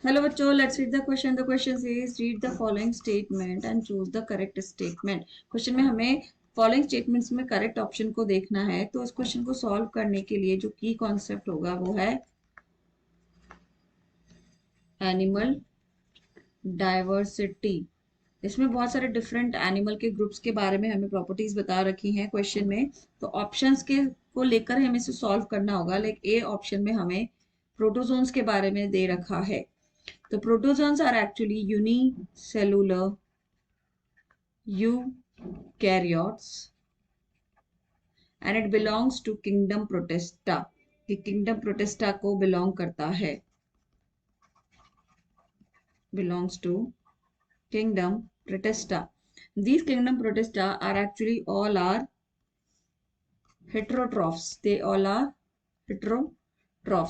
Hello बच्चों, let's read the question. The question says read the following statement and choose the correct statement. Question में हमें following statements में correct option को देखना है। तो इस क्वेश्चन को सॉल्व करने के लिए जो की कॉन्सेप्ट होगा वो है एनिमल डाइवर्सिटी। इसमें बहुत सारे डिफरेंट एनिमल के ग्रुप्स के बारे में हमें प्रॉपर्टीज बता रखी हैं क्वेश्चन में। तो ऑप्शंस के को लेकर हमें इसे सॉल्व करना होगा। लाइक ए ऑप्शन में हमें प्रोटोजोन्स के बारे में दे रखा है। तो protozoans are actually unicellular eukaryotes and it belongs to kingdom protista। ये kingdom protista को belong करता है, belongs to kingdom protista। These kingdom protista are actually all are heterotrophs। They all are heterotrophs।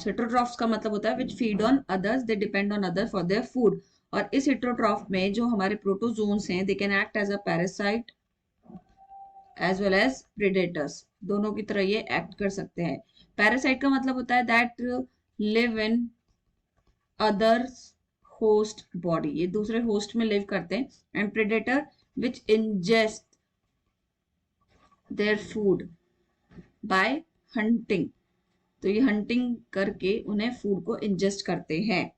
heterotrophs का मतलब होता है which feed on others, they depend on others for their food। और इस heterotroph में जो हमारे प्रोटोजोन्स हैं, they can act as a parasite as well as predators। दोनों की तरह ये एक्ट कर सकते हैं। पैरासाइट का मतलब होता है that live in others host body, ये दूसरे होस्ट में लिव करते हैं। And predator which ingest their food by hunting, तो ये हंटिंग करके उन्हें फूड को इंजेस्ट करते हैं।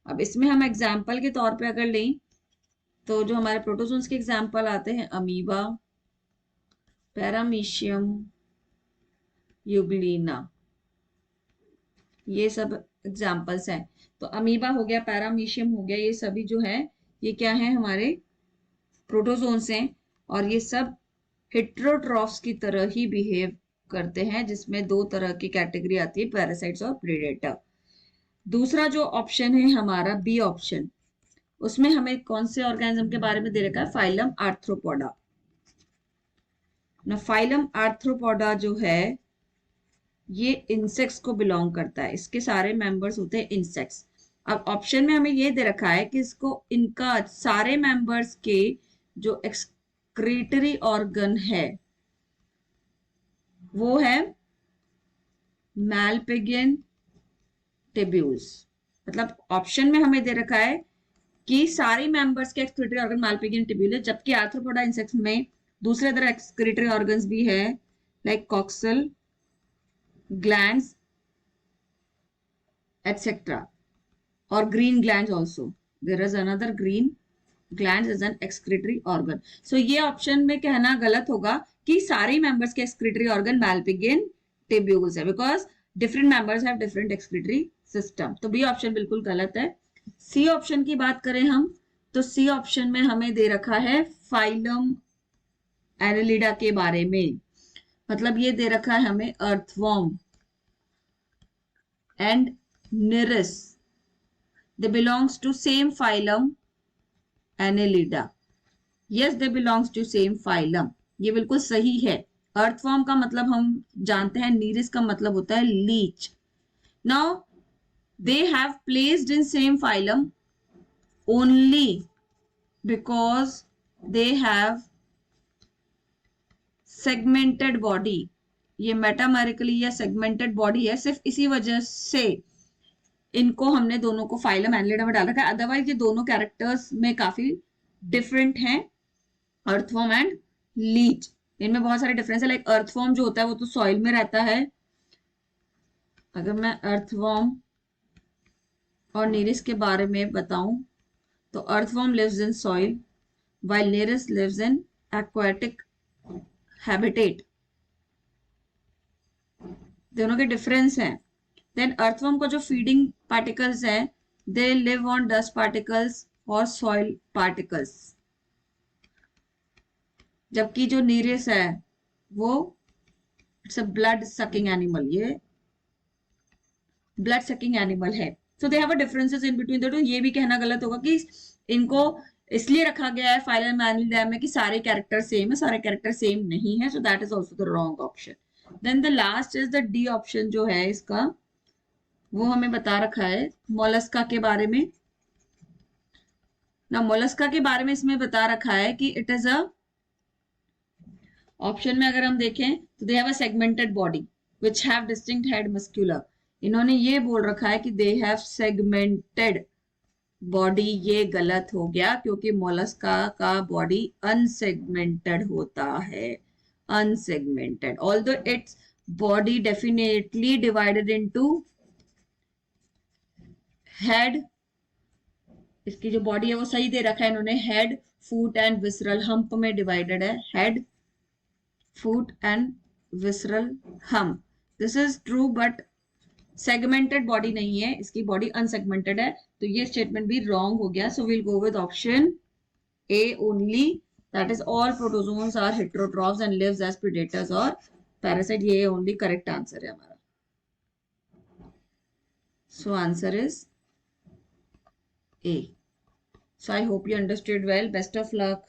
अब इसमें हम एग्जाम्पल के तौर पे अगर लें तो जो हमारे प्रोटोजोन्स के एग्जाम्पल आते हैं अमीबा, पैरामीशियम, यूग्लिना, ये सब एग्जाम्पल्स हैं। तो अमीबा हो गया, पैरामीशियम हो गया, ये सभी जो है ये क्या है, हमारे प्रोटोजोन्स हैं। और ये सब हेट्रोट्रॉफ्स की तरह ही बिहेव करते हैं, जिसमें दो तरह की कैटेगरी आती है, पैरासाइट्स और प्रेडेटर। दूसरा जो ऑप्शन है हमारा बी ऑप्शन, उसमें हमें कौन से ऑर्गेनिज्म के बारे में दे रखा है, फाइलम आर्थ्रोपोडा। ना फाइलम आर्थ्रोपोडा जो है ये इंसेक्ट्स को बिलोंग करता है, इसके सारे मेंबर्स होते हैं इंसेक्ट्स। अब ऑप्शन में हमें ये दे रखा है कि इसको इनका सारे मेंबर्स के जो एक्सक्रीटरी ऑर्गन है वो है मैलपिगियन टिब्यूल्स। मतलब ऑप्शन में हमें दे रखा है कि सारे मेंबर्स के एक्सक्रीटरी ऑर्गन मैलपिगियन टिब्यूल है, जबकि आर्थ्रोपोडा इंसेक्ट्स में दूसरे तरह एक्सक्रीटरी ऑर्गन्स भी है, like coxal glands etc, or green glands also। there is another green glands as an excretory organ। so ये ऑप्शन में कहना गलत होगा कि सारे मेंबर्स के excretory organ malpighian tubules है, because different members have different excretory system। तो बी ऑप्शन बिल्कुल गलत है। सी ऑप्शन की बात करें हम तो सी ऑप्शन में हमें दे रखा है फाइलम एनेलिडा के बारे में। मतलब ये दे रखा है हमें earthworm and Nereis, they belongs to same phylum Annelida. Yes, they belongs to same phylum, ये बिल्कुल सही है। अर्थवॉर्म का मतलब हम जानते हैं, नीरिस का मतलब होता है leech. Now they have placed in same phylum only because they have segmented body. ये मेटामेरिकली या सेगमेंटेड बॉडी है, सिर्फ इसी वजह से इनको हमने दोनों को फाइलम एनेलिडा में डाल रखा है। अदरवाइज ये दोनों कैरेक्टर्स में काफी डिफरेंट हैं, अर्थवॉर्म एंड लीच। इनमें बहुत सारे डिफरेंस है। लाइक अर्थवॉर्म जो होता है वो तो सॉइल में रहता है। अगर मैं अर्थवॉर्म और नीरिस के बारे में बताऊं तो earthworm lives in soil while Nereis lives in aquatic habitat. दोनों के डिफरेंस हैं। देन अर्थवर्म का जो फीडिंग पार्टिकल्स है, they live on dust particles और सॉइल पार्टिकल्स, जबकि जो नीरिस है वो it's a blood sucking animal, ये ब्लड सकिंग एनिमल है। So they have a differences in between the two. ये भी कहना गलत होगा कि इनको इसलिए रखा गया है फाइलम एनेलिडा में कि सारे कैरेक्टर सेम है, सारे कैरेक्टर सेम नहीं है। So that is also the wrong option. Then the last is the D option जो है इसका, वो हमें बता रखा है मोलस्का के बारे में। ना मोलस्का के बारे में इसमें बता रखा है कि इट इज अ, ऑप्शन में अगर हम देखें तो दे have a segmented body which have distinct head muscular. इन्होंने ये बोल रखा है कि दे हैव सेगमेंटेड बॉडी ये गलत हो गया क्योंकि मोलस्का का बॉडी अनसेगमेंटेड होता है, unsegmented, although its body definitely divided into head, इसकी जो बॉडी है वो सही दे रखा है इन्होंने, head, foot and visceral hump में डिवाइडेड है, head, foot and visceral hump, this is true, but segmented body नहीं है, इसकी बॉडी अनसेगमेंटेड है, तो ये स्टेटमेंट भी रॉन्ग हो गया। So will go with option A only, that is all protozoans are heterotrophs and lives as predators or parasite, ये ओनली करेक्ट आंसर है हमारा। So answer is A. So I hope you understood well. Best of luck.